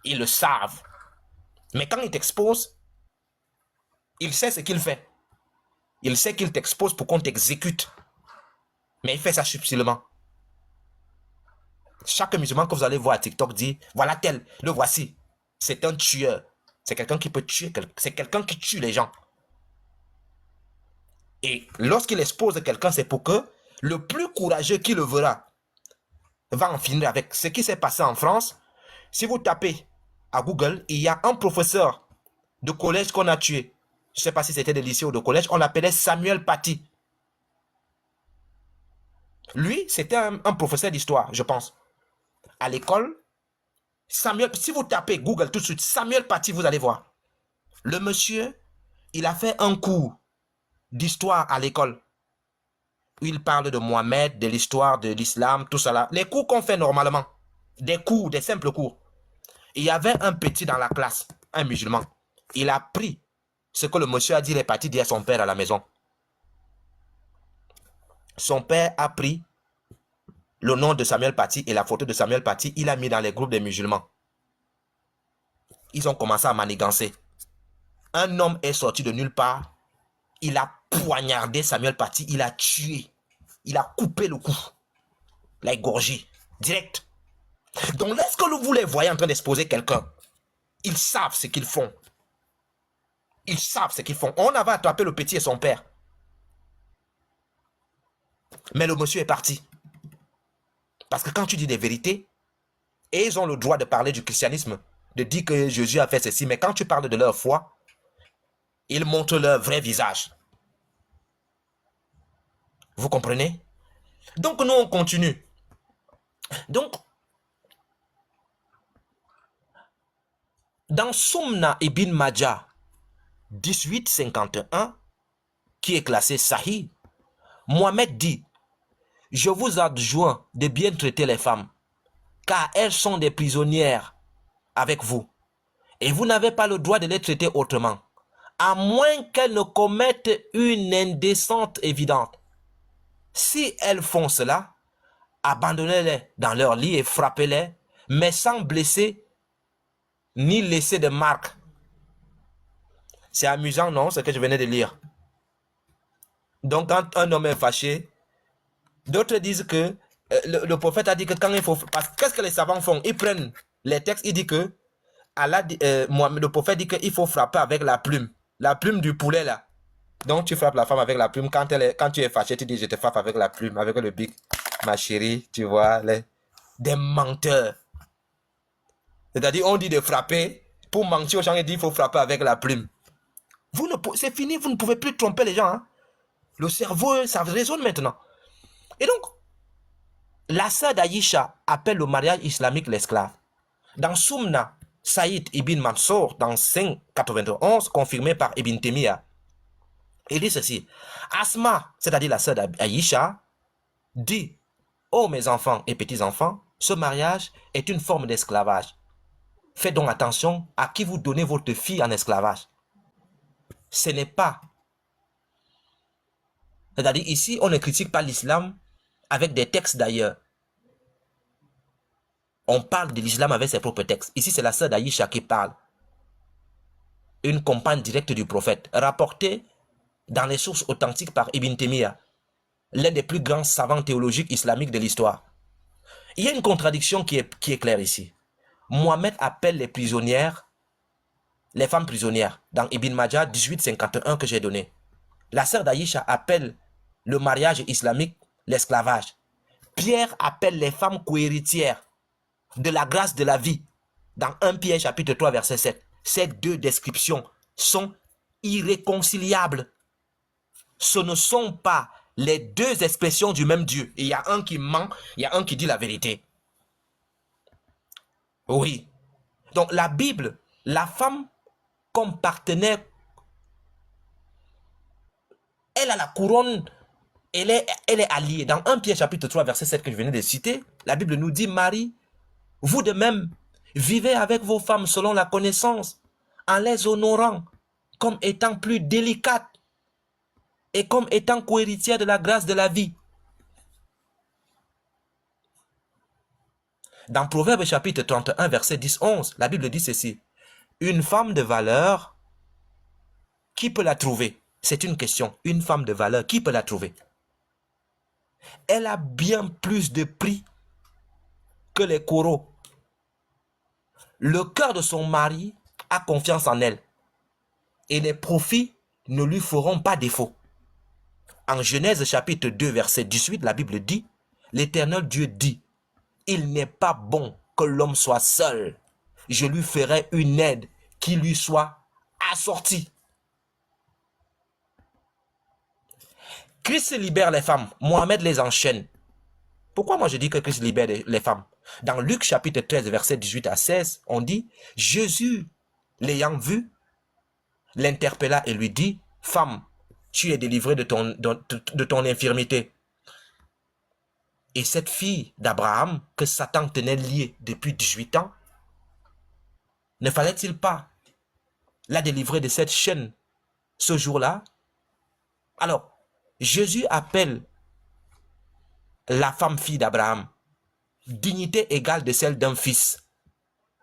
Ils le savent. Mais quand il t'expose, il sait ce qu'il fait. Il sait qu'il t'expose pour qu'on t'exécute. Mais il fait ça subtilement. Chaque musulman que vous allez voir à TikTok dit, voilà tel, le voici. C'est un tueur. C'est quelqu'un qui peut tuer. C'est quelqu'un qui tue les gens. Et lorsqu'il expose quelqu'un, c'est pour que le plus courageux qui le verra va en finir avec. Ce qui s'est passé en France, Si vous tapez à Google, il y a un professeur de collège qu'on a tué. Je ne sais pas si c'était de lycée ou de collège. On l'appelait Samuel Paty. Lui, c'était un professeur d'histoire, je pense. À l'école, Samuel, si vous tapez Google tout de suite, Samuel Paty, vous allez voir. Le monsieur, il a fait un cours d'histoire à l'école. Il parle de Mohamed, de l'histoire de l'islam, tout ça là. Les cours qu'on fait normalement. Des cours, des simples cours. Il y avait un petit dans la classe, un musulman. Il a pris ce que le monsieur a dit, il est parti dire à son père à la maison. Son père a pris le nom de Samuel Paty et la photo de Samuel Paty, il a mis dans les groupes des musulmans. Ils ont commencé à manigancer. Un homme est sorti de nulle part. Il a poignardé Samuel Paty, il a tué. Il a coupé le cou. Il a égorgé. Direct. Donc, lorsque vous les voyez en train d'exposer quelqu'un, ils savent ce qu'ils font. Ils savent ce qu'ils font. On avait attrapé le petit et son père. Mais le monsieur est parti. Parce que quand tu dis des vérités, et ils ont le droit de parler du christianisme, de dire que Jésus a fait ceci, mais quand tu parles de leur foi, ils montrent leur vrai visage. Vous comprenez? Donc nous, on continue. Donc, dans Sumna ibn Majah 1851, qui est classé Sahih, Mohamed dit, je vous adjoins de bien traiter les femmes, car elles sont des prisonnières avec vous, et vous n'avez pas le droit de les traiter autrement, à moins qu'elles ne commettent une indécente évidente. Si elles font cela, abandonnez-les dans leur lit et frappez-les, mais sans blesser ni laisser de marques. C'est amusant, non, ce que je venais de lire. Donc, quand un homme est fâché, d'autres disent que le prophète a dit que quand il faut... Parce que qu'est-ce que les savants font? Ils prennent les textes, ils disent que Allah, le prophète dit qu'il faut frapper avec la plume du poulet là. Donc, tu frappes la femme avec la plume. Quand tu es fâché, tu dis je te frappe avec la plume, avec le bic. Ma chérie, tu vois, des menteurs. C'est-à-dire, on dit de frapper. Pour mentir aux gens, il dit qu'il faut frapper avec la plume. C'est fini, vous ne pouvez plus tromper les gens. Hein. Le cerveau, ça résonne maintenant. Et donc, la sœur d'Aïcha appelle le mariage islamique l'esclave. Dans Sumna, Saïd ibn Mansour, dans 591, confirmé par Ibn Taymiyyah, il dit ceci. Asma, c'est-à-dire la sœur d'Aïcha, dit, ô mes enfants et petits-enfants, ce mariage est une forme d'esclavage. Faites donc attention à qui vous donnez votre fille en esclavage. Ce n'est pas. C'est-à-dire ici, on ne critique pas l'islam avec des textes d'ailleurs. On parle de l'islam avec ses propres textes. Ici, c'est la sœur d'Aïcha qui parle. Une compagne directe du prophète, rapportée dans les sources authentiques par Ibn Taymiyyah, l'un des plus grands savants théologiques islamiques de l'histoire. Il y a une contradiction qui est claire ici. Mohamed appelle les prisonnières, les femmes prisonnières, dans Ibn Majah 1851 que j'ai donné. La sœur d'Aïcha appelle le mariage islamique l'esclavage. Pierre appelle les femmes cohéritières de la grâce de la vie dans 1 Pierre chapitre 3 verset 7. Ces deux descriptions sont irréconciliables. Ce ne sont pas les deux expressions du même Dieu. Et il y a un qui ment, il y a un qui dit la vérité. Oui. Donc la Bible, la femme comme partenaire, elle a la couronne, elle est alliée. Dans 1 Pierre chapitre 3 verset 7 que je venais de citer, la Bible nous dit, Marie, vous de même, vivez avec vos femmes selon la connaissance, en les honorant comme étant plus délicates et comme étant cohéritières de la grâce de la vie. Dans Proverbe chapitre 31 verset 10-11, la Bible dit ceci. Une femme de valeur, qui peut la trouver? C'est une question. Une femme de valeur, qui peut la trouver? Elle a bien plus de prix que les coraux. Le cœur de son mari a confiance en elle. Et les profits ne lui feront pas défaut. En Genèse chapitre 2 verset 18, la Bible dit, l'Éternel Dieu dit, il n'est pas bon que l'homme soit seul. je lui ferai une aide qui lui soit assortie. Christ libère les femmes, Mohamed les enchaîne. Pourquoi moi je dis que Christ libère les femmes? Dans Luc chapitre 13, verset 18 à 16, on dit, Jésus, l'ayant vu, l'interpella et lui dit, femme, tu es délivrée de ton infirmité. Et cette fille d'Abraham, que Satan tenait liée depuis 18 ans, ne fallait-il pas la délivrer de cette chaîne ce jour-là? Alors, Jésus appelle la femme fille d'Abraham, dignité égale de celle d'un fils.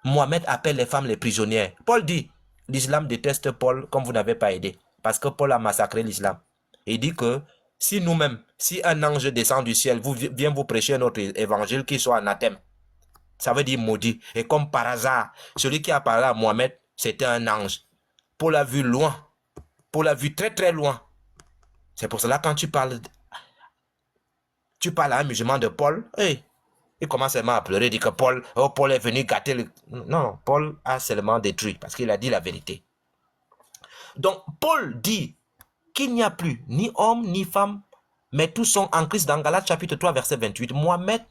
Mohamed appelle les femmes les prisonnières. Paul dit, l'islam déteste Paul comme vous n'avez pas aidé, parce que Paul a massacré l'islam. Il dit que si nous-mêmes, si un ange descend du ciel, vient vous prêcher notre évangile qui soit anathème, ça veut dire maudit. Et comme par hasard, celui qui a parlé à Mohamed, c'était un ange. Paul l'a vu loin. Paul l'a vu très très loin. C'est pour cela quand tu parles à un musulman de Paul, hey, il commence seulement à pleurer, il dit que Paul est venu gâter le... Non, Paul a seulement détruit parce qu'il a dit la vérité. Donc, Paul dit qu'il n'y a plus ni homme ni femme, mais tous sont en Christ. Dans Galates chapitre 3, verset 28, Mohamed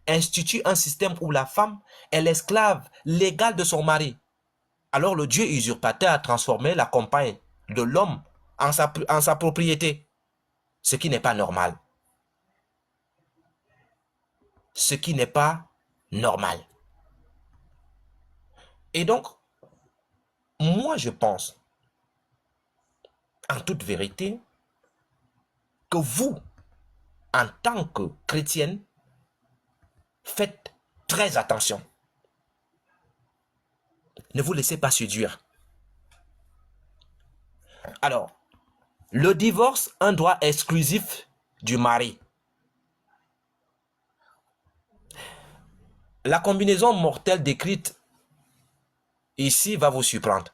institue un système où la femme est l'esclave légale de son mari. Alors le Dieu usurpateur a transformé la compagne de l'homme en sa propriété, ce qui n'est pas normal. Ce qui n'est pas normal. Et donc, moi je pense, en toute vérité, que vous, en tant que chrétienne, faites très attention. Ne vous laissez pas séduire. Alors, le divorce, un droit exclusif du mari. La combinaison mortelle décrite ici va vous surprendre.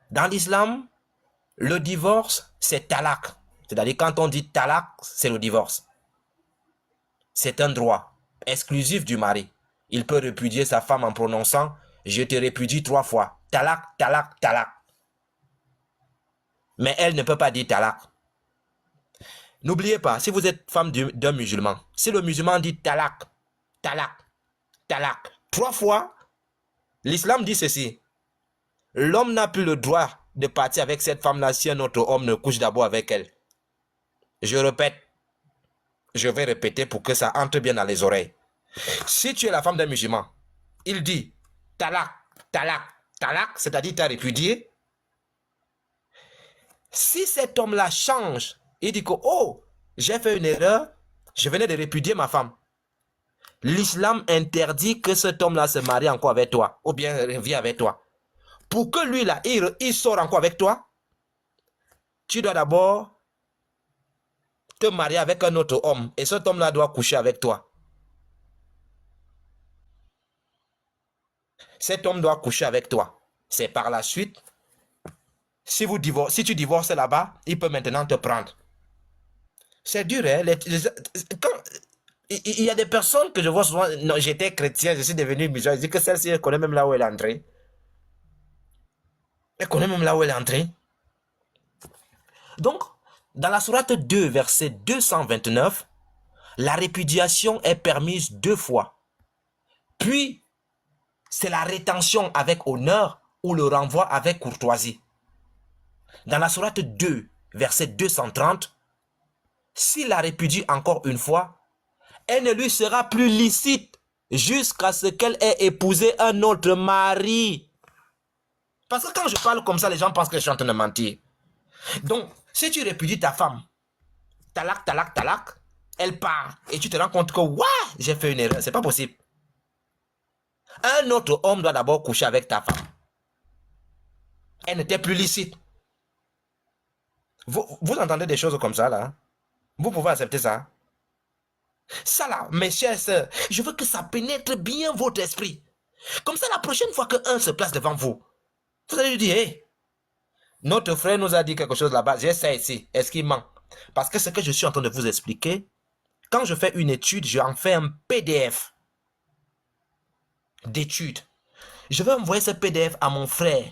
Dans l'islam, le divorce, c'est talak. C'est-à-dire quand on dit talak, c'est le divorce. C'est un droit exclusif du mari. Il peut répudier sa femme en prononçant « je te répudie 3 fois ». Talak, talak, talak. Mais elle ne peut pas dire talak. N'oubliez pas, si vous êtes femme d'un musulman, si le musulman dit talak, talak, talak, 3 fois, l'islam dit ceci. L'homme n'a plus le droit de partir avec cette femme-là si un autre homme ne couche d'abord avec elle. Je répète, je vais répéter pour que ça entre bien dans les oreilles. Si tu es la femme d'un musulman, il dit talak, talak, talak, c'est-à-dire tu as répudié. Si cet homme-là change, il dit que oh, j'ai fait une erreur, je venais de répudier ma femme. L'islam interdit que cet homme-là se marie encore avec toi, ou bien revient avec toi. Pour que lui, là, il sort encore avec toi, tu dois d'abord te marier avec un autre homme, et cet homme-là doit coucher avec toi. Cet homme doit coucher avec toi. C'est par la suite, si tu divorces là-bas, il peut maintenant te prendre. C'est dur, hein? Il y a des personnes que je vois souvent, non, j'étais chrétien, je suis devenu musulman, je dis que celle-ci, elle connaît même là où elle est entrée. Elle connaît même là où elle est entrée. Donc, dans la sourate 2, verset 229, la répudiation est permise 2 fois. Puis, c'est la rétention avec honneur ou le renvoi avec courtoisie. Dans la sourate 2, verset 230, s'il la répudie encore une fois, elle ne lui sera plus licite jusqu'à ce qu'elle ait épousé un autre mari. Parce que quand je parle comme ça, les gens pensent que je suis en train de mentir. Donc, si tu répudies ta femme, talak, talak, talak, elle part et tu te rends compte que, ouais, j'ai fait une erreur, c'est pas possible. Un autre homme doit d'abord coucher avec ta femme. Elle n'était plus licite. Vous entendez des choses comme ça, là? Vous pouvez accepter ça? Ça, là, mes chers sœurs, je veux que ça pénètre bien votre esprit. Comme ça, la prochaine fois qu'un se place devant vous, vous allez lui dire, hey, notre frère nous a dit quelque chose là-bas, j'essaie ici, est-ce qu'il ment? Parce que ce que je suis en train de vous expliquer, quand je fais une étude, j'en fais un PDF d'études. Je vais envoyer ce PDF à mon frère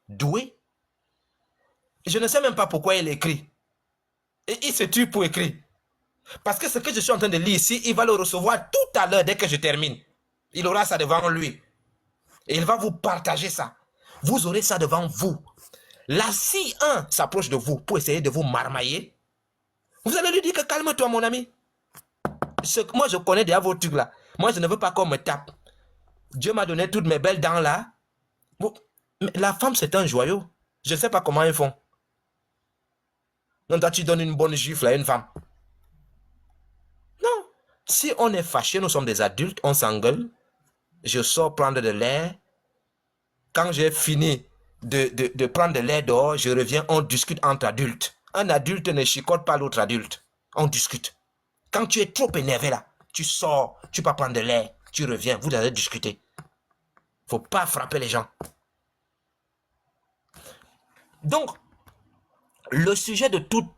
doué. Je ne sais même pas pourquoi il écrit. Et il se tue pour écrire. Parce que ce que je suis en train de lire ici, il va le recevoir tout à l'heure dès que je termine. Il aura ça devant lui. Et il va vous partager ça. Vous aurez ça devant vous. Là, si un s'approche de vous pour essayer de vous marmailler, vous allez lui dire que calme-toi, mon ami. Moi, je connais déjà vos trucs là. Moi, je ne veux pas qu'on me tape. Dieu m'a donné toutes mes belles dents là. Bon, mais la femme, c'est un joyau. Je ne sais pas comment ils font. Donc, toi, tu donnes une bonne gifle à une femme. Non. Si on est fâché, nous sommes des adultes, on s'engueule. Je sors prendre de l'air. Quand j'ai fini de prendre de l'air dehors, je reviens, on discute entre adultes. Un adulte ne chicote pas l'autre adulte. On discute. Quand tu es trop énervé là, tu sors, tu vas prendre de l'air, tu reviens, vous allez discuter. Faut pas frapper les gens. Donc, le sujet de toutes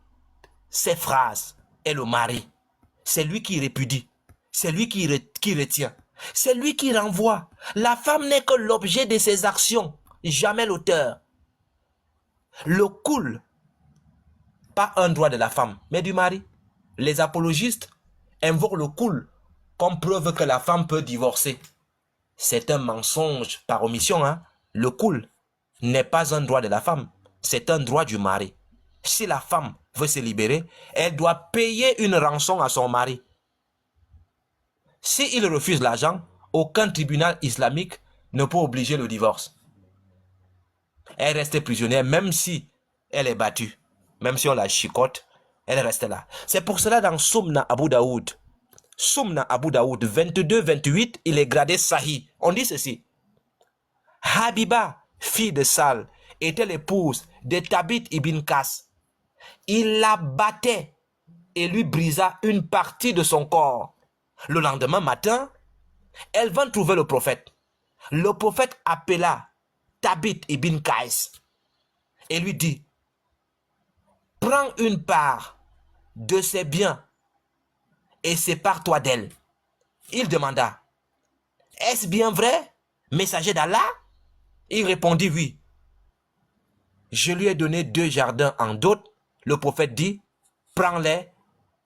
ces phrases est le mari. C'est lui qui répudie. C'est lui qui retient. C'est lui qui renvoie. La femme n'est que l'objet de ses actions, jamais l'auteur. Le cool, pas un droit de la femme, mais du mari. Les apologistes invoquent le cool comme preuve que la femme peut divorcer. C'est un mensonge par omission. Hein? Le cool n'est pas un droit de la femme, c'est un droit du mari. Si la femme veut se libérer, elle doit payer une rançon à son mari. S'il refuse l'argent, aucun tribunal islamique ne peut obliger le divorce. Elle reste prisonnière même si elle est battue. Même si on la chicote, elle reste là. C'est pour cela dans Soumna Abu Daoud, 22-28, il est gradé Sahih. On dit ceci. Habiba, fille de Sal, était l'épouse de Thabit ibn Qas. Il la battait et lui brisa une partie de son corps. Le lendemain matin, elle vint trouver le prophète. Le prophète appela Thabit ibn Qas et lui dit, prends une part de ses biens et sépare-toi d'elle. Il demanda, est-ce bien vrai, messager d'Allah? Il répondit oui. Je lui ai donné 2 jardins en dot. Le prophète dit, prends-les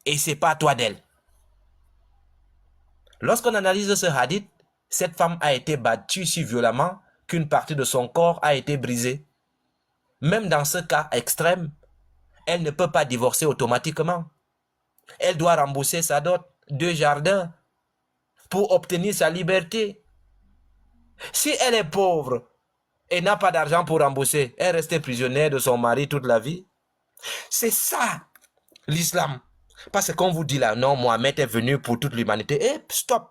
et sépare-toi d'elle. Lorsqu'on analyse ce hadith, cette femme a été battue si violemment qu'une partie de son corps a été brisée. Même dans ce cas extrême, elle ne peut pas divorcer automatiquement. Elle doit rembourser sa dot, 2 jardins, pour obtenir sa liberté. Si elle est pauvre et n'a pas d'argent pour rembourser, elle reste prisonnière de son mari toute la vie. C'est ça, l'islam. Parce qu'on vous dit là, non, Mohamed est venu pour toute l'humanité. Eh, stop.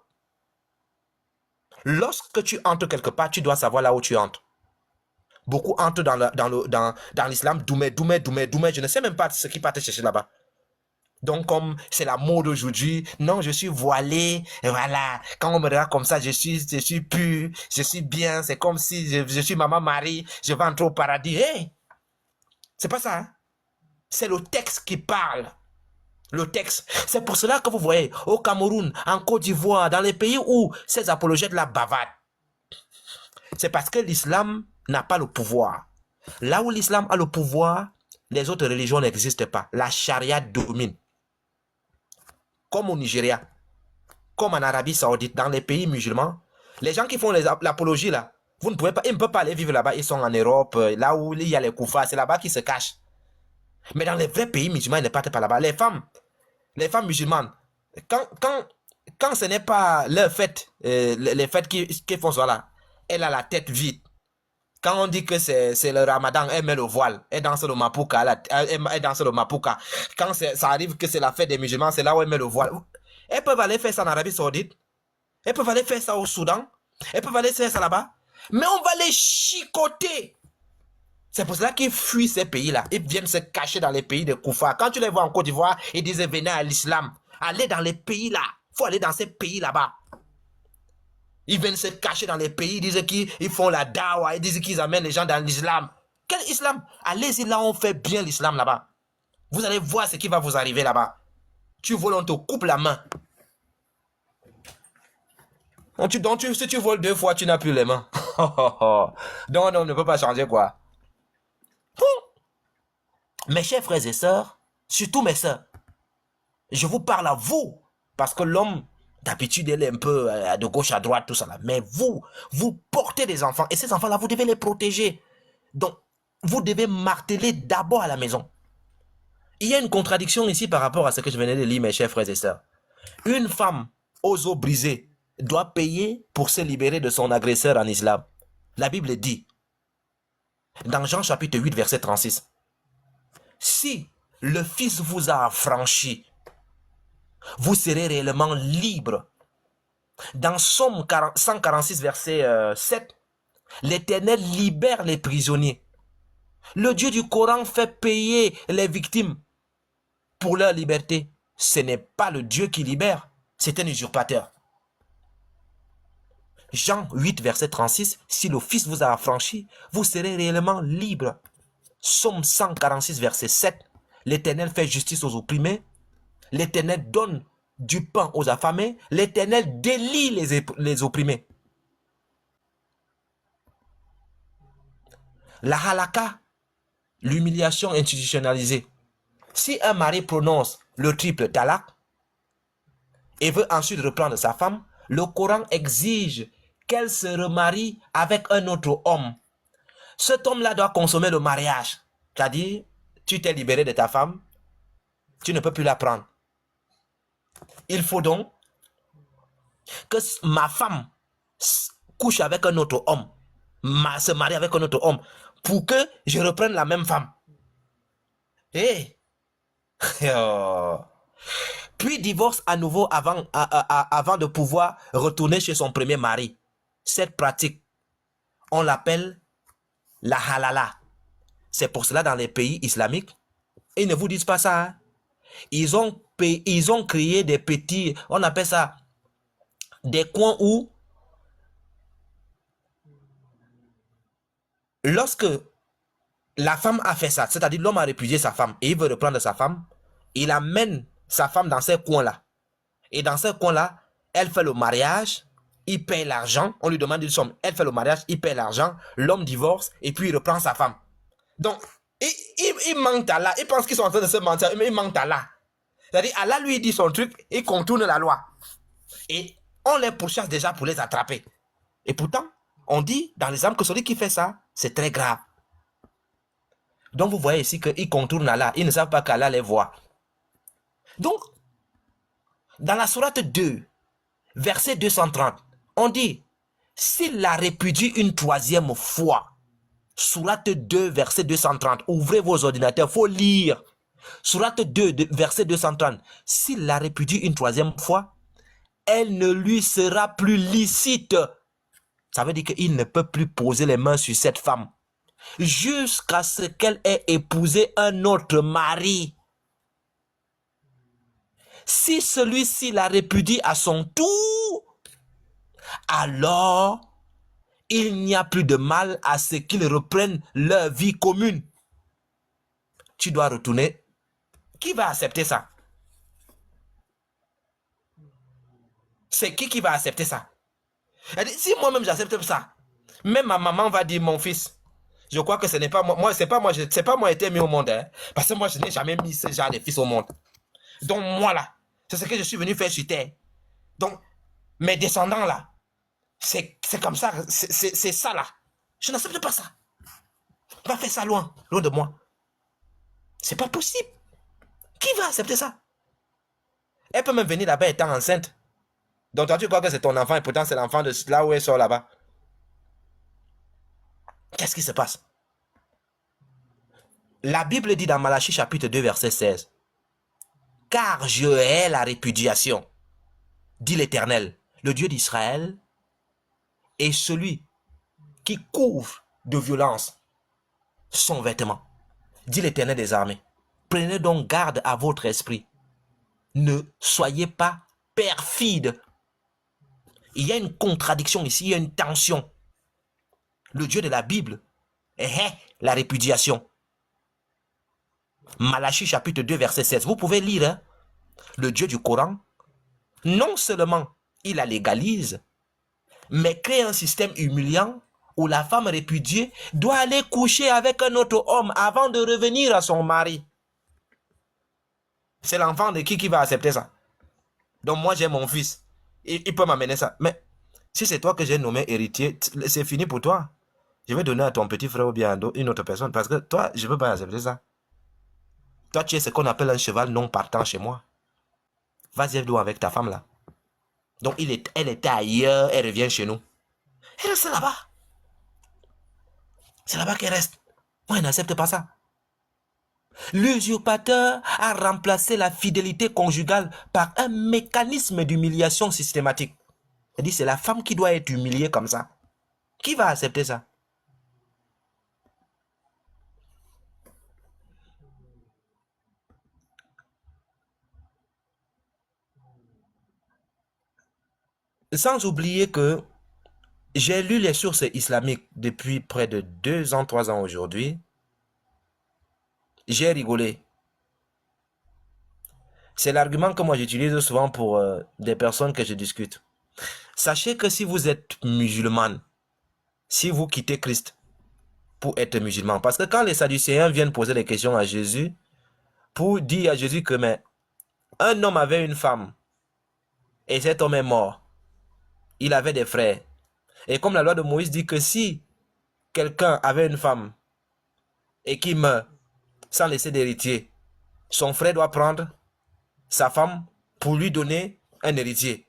Lorsque tu entres quelque part, tu dois savoir là où tu entres. Beaucoup entrent dans l'islam, doumé, je ne sais même pas ce qui part te chercher là-bas. Donc, comme c'est la mode aujourd'hui, non, je suis voilé, et voilà, quand on me regarde comme ça, je suis pur, je suis bien, c'est comme si je suis maman Marie, je vais entrer au paradis. Hey, c'est pas ça, hein? C'est le texte qui parle. Le texte. C'est pour cela que vous voyez, au Cameroun, en Côte d'Ivoire, dans les pays où ces apologètes la bavardent, c'est parce que l'islam n'a pas le pouvoir. Là où l'islam a le pouvoir, les autres religions n'existent pas. La charia domine. Comme au Nigeria, comme en Arabie Saoudite, dans les pays musulmans, les gens qui font l'apologie là, vous ne pouvez pas, ils ne peuvent pas aller vivre là-bas, ils sont en Europe, là où il y a les koufars, c'est là-bas qu'ils se cachent. Mais dans les vrais pays musulmans, ils ne partent pas là-bas. Les femmes musulmanes, quand ce n'est pas leur fête, les fêtes qui font ça là, elle a la tête vide. Quand on dit que c'est le ramadan, elle met le voile, elle danse le mapuka, elle danse le mapuka. Quand ça arrive que c'est la fête des musulmans, c'est là où elle met le voile. Elles peuvent aller faire ça en Arabie Saoudite, elles peuvent aller faire ça au Soudan, elles peuvent aller faire ça là-bas, mais on va les chicoter. C'est pour cela qu'ils fuient ces pays-là. Ils viennent se cacher dans les pays de Koufa. Quand tu les vois en Côte d'Ivoire, ils disent venez à l'islam. Allez dans les pays-là. Il faut aller dans ces pays là-bas. Ils viennent se cacher dans les pays, ils disent qu'ils font la dawa, ils disent qu'ils amènent les gens dans l'islam. Quel islam? Allez-y là, on fait bien l'islam là-bas. Vous allez voir ce qui va vous arriver là-bas. Tu voles, on te coupe la main. Donc si tu voles 2 fois, tu n'as plus les mains. Donc on ne peut pas changer quoi. Mes chers frères et sœurs, surtout mes sœurs, je vous parle à vous, parce que l'homme, d'habitude, il est un peu de gauche à droite, tout ça là. Mais vous portez des enfants, et ces enfants-là, vous devez les protéger. Donc, vous devez marteler d'abord à la maison. Il y a une contradiction ici par rapport à ce que je venais de lire, mes chers frères et sœurs. Une femme aux os brisés doit payer pour se libérer de son agresseur en islam. La Bible dit, dans Jean chapitre 8, verset 36, si le Fils vous a affranchi, vous serez réellement libre. Dans Somme 146, verset 7, l'Éternel libère les prisonniers. Le Dieu du Coran fait payer les victimes pour leur liberté. Ce n'est pas le Dieu qui libère, c'est un usurpateur. Jean 8, verset 36, si le Fils vous a affranchi, vous serez réellement libre. Somme 146, verset 7, l'Éternel fait justice aux opprimés, l'Éternel donne du pain aux affamés, l'Éternel délie les opprimés. La halakha, l'humiliation institutionnalisée. Si un mari prononce le triple talaq et veut ensuite reprendre sa femme, le Coran exige qu'elle se remarie avec un autre homme. Cet homme-là doit consommer le mariage. C'est-à-dire, tu t'es libéré de ta femme, tu ne peux plus la prendre. Il faut donc que ma femme couche avec un autre homme, se marie avec un autre homme, pour que je reprenne la même femme. Et puis divorce à nouveau avant de pouvoir retourner chez son premier mari. Cette pratique, on l'appelle la halala. C'est pour cela dans les pays islamiques, ils ne vous disent pas ça. Hein? Ils ont créé des petits, on appelle ça des coins où lorsque la femme a fait ça, c'est-à-dire l'homme a répudié sa femme et il veut reprendre sa femme, il amène sa femme dans ces coins-là. Et dans ces coins-là, elle fait le mariage, il paye l'argent, on lui demande une somme, elle fait le mariage, il paye l'argent, l'homme divorce et puis il reprend sa femme. Donc, il manque Allah, il pense qu'ils sont en train de se mentir, mais il manque Allah. C'est-à-dire, Allah lui dit son truc, il contourne la loi. Et on les pourchasse déjà pour les attraper. Et pourtant, on dit dans l'islam que celui qui fait ça, c'est très grave. Donc vous voyez ici qu'ils contournent Allah, ils ne savent pas qu'Allah les voit. Donc, dans la sourate 2, verset 230, on dit, s'il la répudie une troisième fois, sourate 2, verset 230, ouvrez vos ordinateurs, il faut lire. Sourate 2, verset 230, s'il la répudie une troisième fois, elle ne lui sera plus licite. Ça veut dire qu'il ne peut plus poser les mains sur cette femme jusqu'à ce qu'elle ait épousé un autre mari. Si celui-ci la répudie à son tour, alors il n'y a plus de mal à ce qu'ils reprennent leur vie commune. Tu dois retourner. Qui va accepter ça? C'est qui va accepter ça? Si moi-même j'accepte ça, même ma maman va dire, mon fils, je crois que ce n'est pas moi, c'est pas moi qui ai été mis au monde, hein, parce que moi je n'ai jamais mis ce genre de fils au monde. Donc moi là, c'est ce que je suis venu faire sur terre. Donc mes descendants là, c'est comme ça, c'est ça là. Je n'accepte pas ça. Va faire ça loin de moi. C'est pas possible. Qui va accepter ça? Elle peut même venir là-bas étant enceinte. Donc toi tu crois que c'est ton enfant et pourtant c'est l'enfant de là où elle sort là-bas. Qu'est-ce qui se passe? La Bible dit dans Malachie chapitre 2 verset 16, car je hais la répudiation, dit l'Éternel, le Dieu d'Israël, et celui qui couvre de violence son vêtement, dit l'Éternel des armées. Prenez donc garde à votre esprit. Ne soyez pas perfide. Il y a une contradiction ici, il y a une tension. Le Dieu de la Bible hait la répudiation. Malachie chapitre 2 verset 16. Vous pouvez lire, hein? Le Dieu du Coran, non seulement il la légalise, mais crée un système humiliant où la femme répudiée doit aller coucher avec un autre homme avant de revenir à son mari. C'est l'enfant de qui va accepter ça? Donc moi j'ai mon fils. Il peut m'amener ça. Mais si c'est toi que j'ai nommé héritier, c'est fini pour toi. Je vais donner à ton petit frère ou bien à une autre personne. Parce que toi, je ne peux pas accepter ça. Toi, tu es ce qu'on appelle un cheval non partant chez moi. Vas-y avec ta femme là. Donc elle était ailleurs, elle revient chez nous. Elle reste là-bas. C'est là-bas qu'elle reste. Moi, je n'accepte pas ça. L'usurpateur a remplacé la fidélité conjugale par un mécanisme d'humiliation systématique. C'est-à-dire c'est la femme qui doit être humiliée comme ça. Qui va accepter ça? Sans oublier que j'ai lu les sources islamiques depuis près de 2 ans, 3 ans aujourd'hui. J'ai rigolé. C'est l'argument que moi j'utilise souvent pour des personnes que je discute. Sachez que si vous êtes musulmane, si vous quittez Christ pour être musulman, parce que quand les Sadducéens viennent poser des questions à Jésus, pour dire à Jésus que mais, un homme avait une femme, et cet homme est mort, il avait des frères. Et comme la loi de Moïse dit que si quelqu'un avait une femme et qui meurt sans laisser d'héritier, son frère doit prendre sa femme pour lui donner un héritier.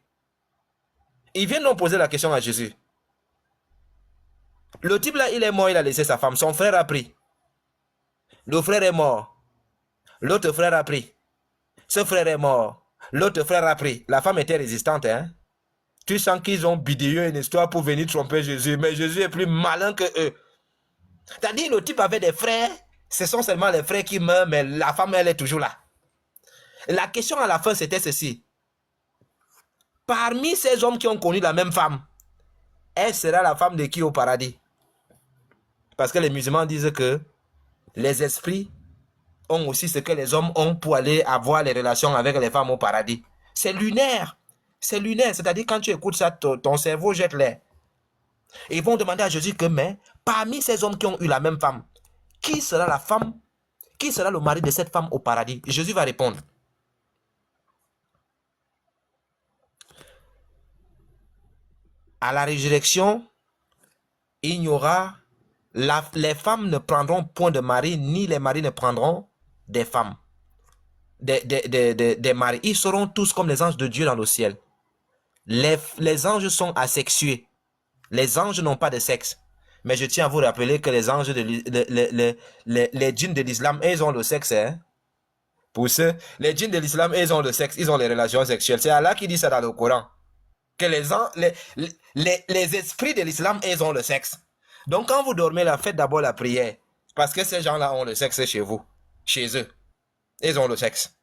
Ils viennent donc poser la question à Jésus. Le type là, il est mort, il a laissé sa femme. Son frère a pris. Le frère est mort. L'autre frère a pris. Ce frère est mort. L'autre frère a pris. La femme était résistante, hein. Tu sens qu'ils ont bidouillé une histoire pour venir tromper Jésus. Mais Jésus est plus malin que eux. C'est-à-dire, le type avait des frères. Ce sont seulement les frères qui meurent, mais la femme, elle est toujours là. La question à la fin, c'était ceci. Parmi ces hommes qui ont connu la même femme, elle sera la femme de qui au paradis? Parce que les musulmans disent que les esprits ont aussi ce que les hommes ont pour aller avoir les relations avec les femmes au paradis. C'est lunaire. C'est lunaire. C'est-à-dire quand tu écoutes ça, ton cerveau jette l'air. Et ils vont demander à Jésus que, mais parmi ces hommes qui ont eu la même femme, qui sera la femme, qui sera le mari de cette femme au paradis? Et Jésus va répondre. À la résurrection, il n'y aura, les femmes ne prendront point de mari, ni les maris ne prendront des femmes, des maris. Ils seront tous comme les anges de Dieu dans le ciel. Les anges sont asexués. Les anges n'ont pas de sexe. Mais je tiens à vous rappeler que les anges, les djinns de l'islam, ils ont le sexe. Hein? Pour ceux, les djinns de l'islam, ils ont le sexe, ils ont les relations sexuelles. C'est Allah qui dit ça dans le Coran. Que les esprits de l'islam, ils ont le sexe. Donc quand vous dormez là, faites d'abord la prière. Parce que ces gens-là ont le sexe chez vous, chez eux. Ils ont le sexe.